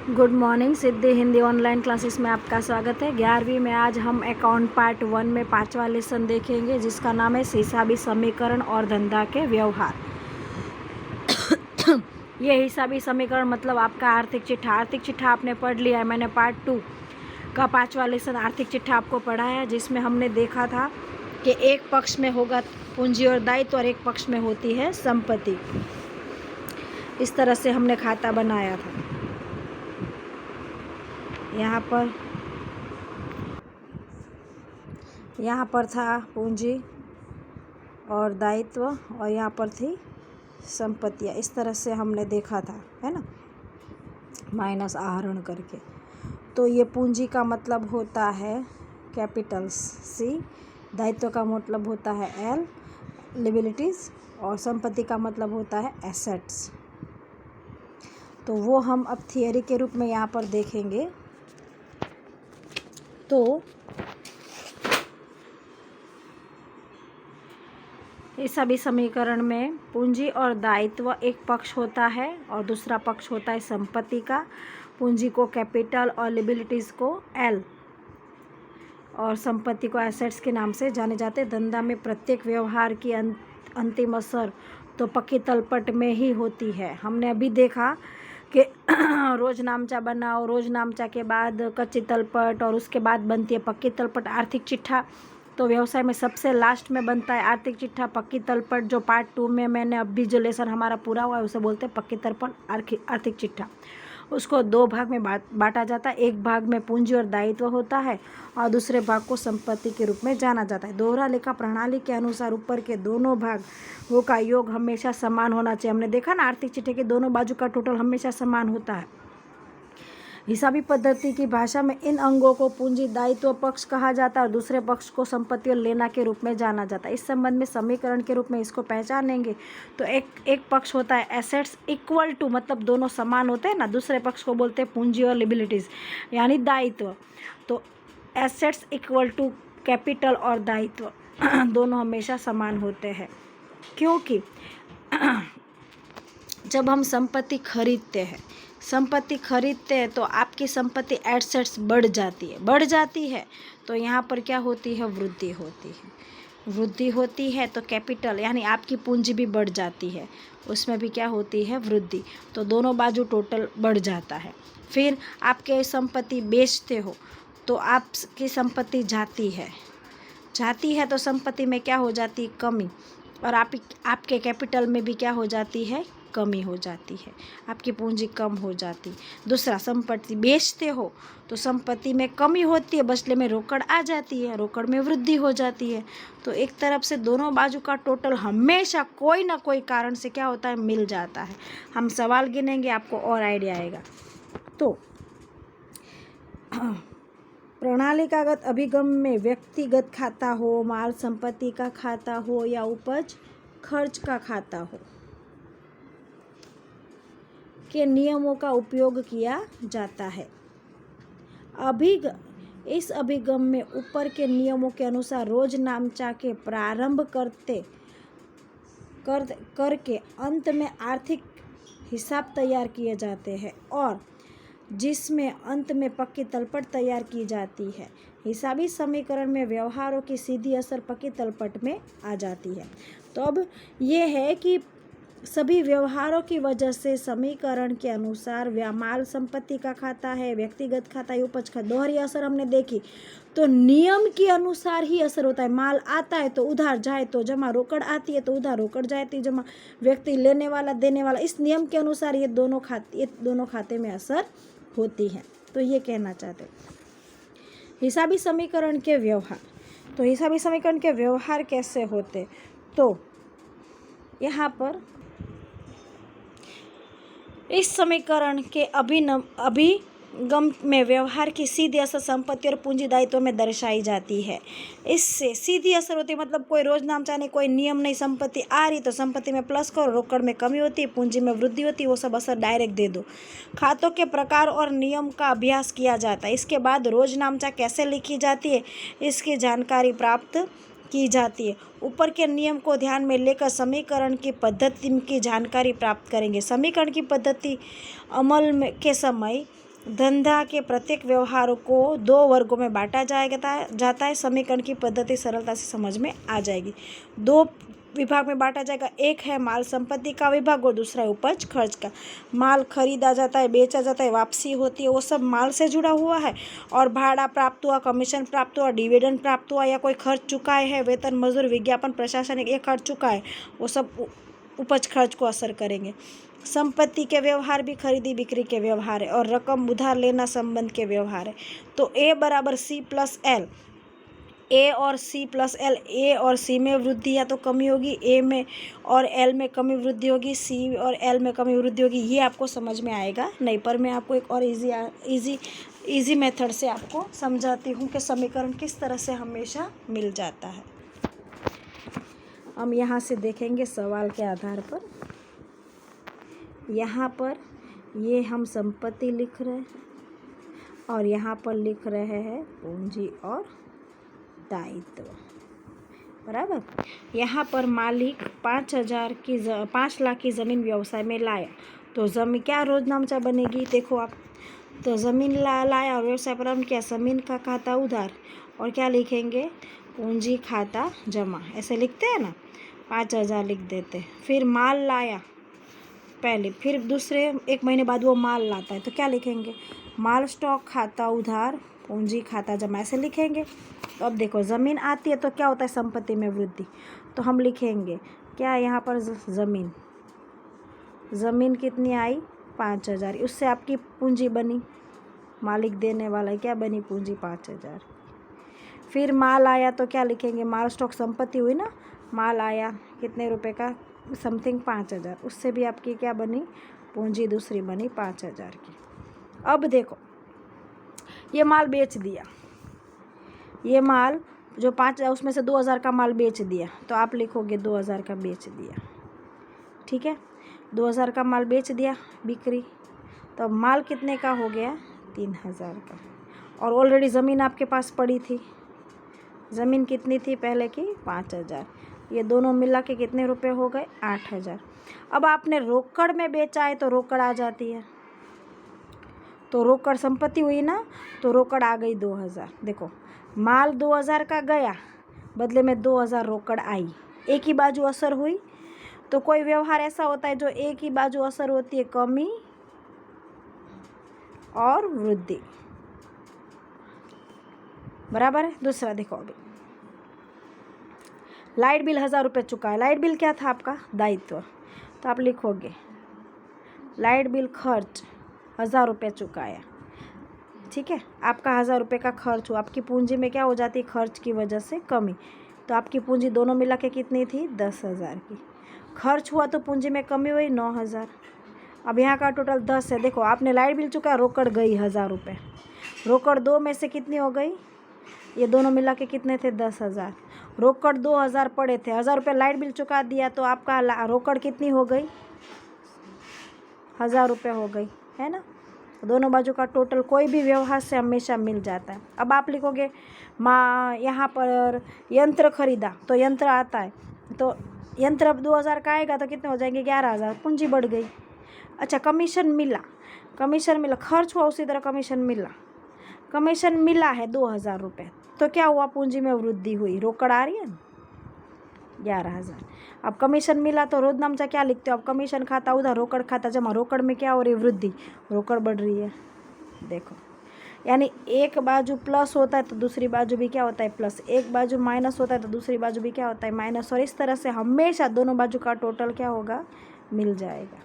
Good morning. Siddhi Hindi online classes में आपका स्वागत है। 11वीं में आज हम अकाउंट पार्ट 1 में 5वां लेसन देखेंगे, जिसका नाम है हिसाबी समीकरण और धंधा के व्यवहार। ये हिसाबी समीकरण मतलब आपका आर्थिक चिट्ठा। आर्थिक चिट्ठा आपने पढ़ लिया है। मैंने पार्ट 2 का 5वां लेसन आर्थिक चिट्ठा आपको पढ़ाया, जिसमें हमने देखा था कि एक पक्ष में होगा पूंजी और दायित्व और एक पक्ष में होती है संपत्ति। इस तरह से हमने खाता बनाया था। यहाँ पर था पूंजी और दायित्व और यहाँ पर थी संपत्तियाँ। इस तरह से हमने देखा था, है ना, माइनस आहरण करके। तो ये पूंजी का मतलब होता है कैपिटल C, दायित्व का मतलब होता है L, लिबिलिटीज़, और संपत्ति का मतलब होता है एसेट्स। तो वो हम अब थियरी के रूप में यहाँ पर देखेंगे। तो इस सभी समीकरण में पूंजी और दायित्व एक पक्ष होता है और दूसरा पक्ष होता है संपत्ति का। पूंजी को कैपिटल और लिबिलिटीज़ को L और संपत्ति को एसेट्स के नाम से जाने जाते। धंधा में प्रत्येक व्यवहार की अंतिम असर तो पक्की तलपट में ही होती है। हमने अभी देखा कि रोज नामचा बनाओ, रोज नामचा के बाद कच्ची तलपट और उसके बाद बनती है पक्की तलपट, आर्थिक चिट्ठा। तो व्यवसाय में सबसे लास्ट में बनता है आर्थिक चिट्ठा, पक्की तलपट। जो पार्ट 2 में मैंने अभी जो लेसन हमारा पूरा हुआ है उसे बोलते हैं पक्की तलपट आर्थिक चिट्ठा। उसको 2 भाग में बांटा जाता है। एक भाग में पूंजी और दायित्व होता है और दूसरे भाग को संपत्ति के रूप में जाना जाता है। दोहरा लेखा प्रणाली के अनुसार ऊपर के दोनों भागों का योग हमेशा समान होना चाहिए। हमने देखा ना, आर्थिक चिट्ठे के दोनों बाजू का टोटल हमेशा समान होता है। हिसाबी पद्धति की भाषा में इन अंगों को पूंजी दायित्व पक्ष कहा जाता है और दूसरे पक्ष को संपत्ति और लेना के रूप में जाना जाता है। इस संबंध में समीकरण के रूप में इसको पहचानेंगे तो एक पक्ष होता है एसेट्स इक्वल टू, मतलब दोनों समान होते हैं ना। दूसरे पक्ष को बोलते हैं पूंजी और लिबिलिटीज़ यानी दायित्व। तो एसेट्स इक्वल टू कैपिटल और दायित्व दोनों हमेशा समान होते हैं, क्योंकि जब हम संपत्ति खरीदते हैं तो आपकी संपत्ति एसेट्स बढ़ जाती है। तो यहाँ पर क्या होती है, वृद्धि होती है। तो कैपिटल यानी आपकी पूंजी भी बढ़ जाती है, उसमें भी क्या होती है, वृद्धि। तो दोनों बाजू टोटल बढ़ जाता है। फिर आपके संपत्ति बेचते हो तो आपकी संपत्ति जाती है तो संपत्ति में क्या हो जाती है, कमी, और आपके कैपिटल में भी क्या हो जाती है, कमी हो जाती है, आपकी पूंजी कम हो जाती। दूसरा, संपत्ति बेचते हो तो संपत्ति में कमी होती है, बदले में रोकड़ आ जाती है, रोकड़ में वृद्धि हो जाती है। तो एक तरफ से दोनों बाजू का टोटल हमेशा कोई ना कोई कारण से क्या होता है, मिल जाता है। हम सवाल गिनेंगे, आपको और आइडिया आएगा। तो प्रणालिकागत अभिगम में व्यक्तिगत खाता हो, माल संपत्ति का खाता हो या उपज खर्च का खाता हो के नियमों का उपयोग किया जाता है। इस अभिगम में ऊपर के नियमों के अनुसार रोज नामचा के प्रारंभ करके अंत में आर्थिक हिसाब तैयार किए जाते हैं और जिसमें अंत में पक्की तलपट तैयार की जाती है। हिसाबी समीकरण में व्यवहारों की सीधी असर पक्की तलपट में आ जाती है। तो अब ये है कि सभी व्यवहारों की वजह से समीकरण के अनुसार माल संपत्ति का खाता है, व्यक्तिगत खाता है, उपज खाता, दोहरी असर हमने देखी। तो नियम के अनुसार ही असर होता है। माल आता है तो उधार, जाए तो जमा, रोकड़ आती है तो उधार, रोकड़ जाती जमा, व्यक्ति लेने वाला देने वाला, इस नियम के अनुसार ये दोनों खाते में असर होती है। तो ये कहना चाहते हैं हिसाबी समीकरण के व्यवहार। तो हिसाबी समीकरण के व्यवहार कैसे होते, तो यहाँ पर इस समीकरण के अभिगम में व्यवहार की सीधी असर संपत्ति और पूंजी दायित्व में दर्शाई जाती है। इससे सीधी असर होती है, मतलब कोई रोज नामचा नहीं, कोई नियम नहीं, संपत्ति आ रही तो संपत्ति में प्लस करो, रोकड़ में कमी होती है, पूंजी में वृद्धि होती है, वो सब असर डायरेक्ट दे दो। खातों के प्रकार और नियम का अभ्यास किया जाता है। इसके बाद रोज नामचा कैसे लिखी जाती है इसकी जानकारी प्राप्त की जाती है। ऊपर के नियम को ध्यान में लेकर समीकरण की पद्धति की जानकारी प्राप्त करेंगे। समीकरण की पद्धति अमल के समय धंधा के प्रत्येक व्यवहार को 2 वर्गों में बांटा जाता है। समीकरण की पद्धति सरलता से समझ में आ जाएगी। 2 विभाग में बांटा जाएगा। एक है माल संपत्ति का विभाग और दूसरा है उपज खर्च का। माल खरीदा जाता है, बेचा जाता है, वापसी होती है, वो सब माल से जुड़ा हुआ है। और भाड़ा प्राप्त हुआ, कमीशन प्राप्त हुआ, डिविडेंड प्राप्त हुआ या कोई खर्च चुकाए है, वेतन, मजदूर, विज्ञापन, प्रशासनिक ये खर्च चुका है, वो सब उपज खर्च को असर करेंगे। संपत्ति के व्यवहार भी खरीदी बिक्री के व्यवहार है और रकम उधार लेना संबंध के व्यवहार है। तो ए बराबर सी प्लस एल, ए और सी प्लस एल, ए और सी में वृद्धि या तो कमी होगी, ए में और एल में कमी वृद्धि होगी, सी और एल में कमी वृद्धि होगी। ये आपको समझ में आएगा नहीं, पर मैं आपको एक और इजी मेथड से आपको समझाती हूँ कि समीकरण किस तरह से हमेशा मिल जाता है। हम यहाँ से देखेंगे सवाल के आधार पर। यहाँ पर ये हम संपत्ति लिख रहे हैं और यहाँ पर लिख रहे हैं पूंजी और दायित्व, बराबर। यहाँ पर मालिक 5 लाख की ज़मीन व्यवसाय में लाया, तो ज़मीन क्या रोज नामचा बनेगी, देखो आप। तो ज़मीन लाया और व्यवसाय प्रारंभ किया, ज़मीन का खाता उधार और क्या लिखेंगे, पूंजी खाता जमा, ऐसे लिखते हैं ना, 5,000 लिख देते। फिर माल लाया पहले, फिर दूसरे 1 महीने बाद वो माल लाता है, तो क्या लिखेंगे, माल स्टॉक खाता उधार पूंजी खाता जमा, ऐसे लिखेंगे। तो अब देखो ज़मीन आती है तो क्या होता है, संपत्ति में वृद्धि, तो हम लिखेंगे क्या यहाँ पर ज़मीन कितनी आई, 5,000, उससे आपकी पूंजी बनी, मालिक देने वाला है, क्या बनी पूंजी 5,000। फिर माल आया तो क्या लिखेंगे, माल स्टॉक संपत्ति हुई ना, माल आया कितने रुपए का, समथिंग 5,000, उससे भी आपकी क्या बनी, पूंजी दूसरी बनी 5,000 की। अब देखो ये माल बेच दिया, ये माल जो 5,000 उसमें से 2,000 का माल बेच दिया, तो आप लिखोगे 2,000 का बेच दिया, ठीक है। 2,000 का माल बेच दिया बिक्री, तो अब माल कितने का हो गया, 3,000 का। और ऑलरेडी ज़मीन आपके पास पड़ी थी, ज़मीन कितनी थी पहले की, 5,000, ये दोनों मिला के कितने रुपए हो गए, 8,000। अब आपने रोकड़ में बेचा है तो रोकड़ आ जाती है, तो रोकड़ संपत्ति हुई ना, तो रोकड़ आ गई 2,000। देखो माल 2,000 का गया, बदले में 2,000 रोकड़ आई, एक ही बाजू असर हुई। तो कोई व्यवहार ऐसा होता है जो एक ही बाजू असर होती है, कमी और वृद्धि, बराबर है। दूसरा देखो, अभी लाइट बिल 1,000 रुपये चुका है, लाइट बिल क्या था आपका, दायित्व, तो आप लिखोगे लाइट बिल खर्च 1,000 रुपये चुकाया, ठीक है। आपका 1,000 रुपये का खर्च हुआ, आपकी पूंजी में क्या हो जाती है, खर्च की वजह से कमी, तो आपकी पूंजी दोनों मिला के कितनी थी, 10,000 की। खर्च हुआ तो पूंजी में कमी हुई 9,000। अब यहाँ का टोटल 10 है। देखो आपने लाइट बिल चुका, रोकड़ गई 1,000 रुपये, रोकड़ 2 में से कितनी हो गई, ये दोनों मिला के कितने थे, 10,000। रोकड़ 2,000 पड़े थे, 1,000 रुपये लाइट बिल चुका दिया, तो आपका रोकड़ कितनी हो गई, 1,000 रुपये हो गई, है ना। दोनों बाजू का टोटल कोई भी व्यवहार से हमेशा मिल जाता है। अब आप लिखोगे यहाँ पर यंत्र खरीदा, तो यंत्र आता है, तो यंत्र अब 2,000 का आएगा तो कितने हो जाएंगे, 11,000, पूंजी बढ़ गई। अच्छा कमीशन मिला, खर्च हुआ उसी तरह कमीशन मिला है 2,000 रुपये, तो क्या हुआ, पूंजी में वृद्धि हुई, रोकड़ आ रही है ना 11,000। अब कमीशन मिला तो रोज नामचा क्या लिखते हो, अब कमीशन खाता उधर, रोकड़ खाता जमा, रोकड़ में क्या हो रही है, वृद्धि, रोकड़ बढ़ रही है। देखो यानी एक बाजू प्लस होता है तो दूसरी बाजू भी क्या होता है, प्लस, एक बाजू माइनस होता है तो दूसरी बाजू भी क्या होता है, माइनस, और इस तरह से हमेशा दोनों बाजू का टोटल क्या होगा, मिल जाएगा।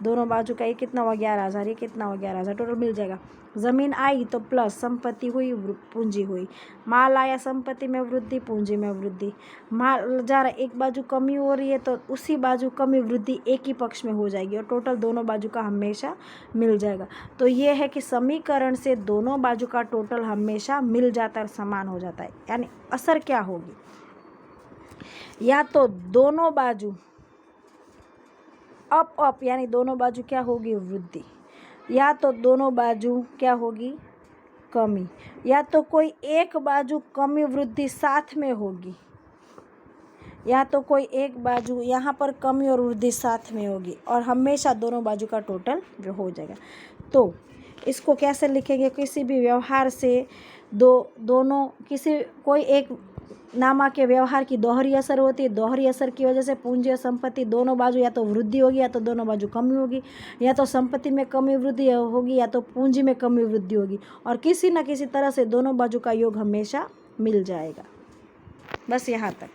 दोनों बाजू का ये कितना हुआ, 11,000, ये कितना हुआ, 11,000, टोटल मिल जाएगा। ज़मीन आई तो प्लस, संपत्ति हुई पूंजी हुई, माल आया संपत्ति में वृद्धि पूंजी में वृद्धि, माल जा रहा एक बाजू कमी हो रही है तो उसी बाजू कमी वृद्धि एक ही पक्ष में हो जाएगी और टोटल दोनों बाजू का हमेशा मिल जाएगा। तो ये है कि समीकरण से दोनों बाजू का टोटल हमेशा मिल जाता है और समान हो जाता है। यानी असर क्या होगी, या तो दोनों बाजू अप यानी दोनों बाजू क्या होगी, वृद्धि, या तो दोनों बाजू क्या होगी, कमी, या तो कोई एक बाजू कमी वृद्धि साथ में होगी, या तो कोई एक बाजू यहाँ पर कमी और वृद्धि साथ में होगी और हमेशा दोनों बाजू का टोटल हो जाएगा। तो इसको कैसे लिखेंगे? किसी भी व्यवहार से दोनों कोई एक नामा के व्यवहार की दोहरी असर होती है। दोहरी असर की वजह से पूंजी और संपत्ति दोनों बाजू या तो वृद्धि होगी या तो दोनों बाजू कमी होगी, या तो संपत्ति में कमी वृद्धि होगी या तो पूंजी में कमी वृद्धि होगी, और किसी न किसी तरह से दोनों बाजू का योग हमेशा मिल जाएगा। बस यहाँ तक।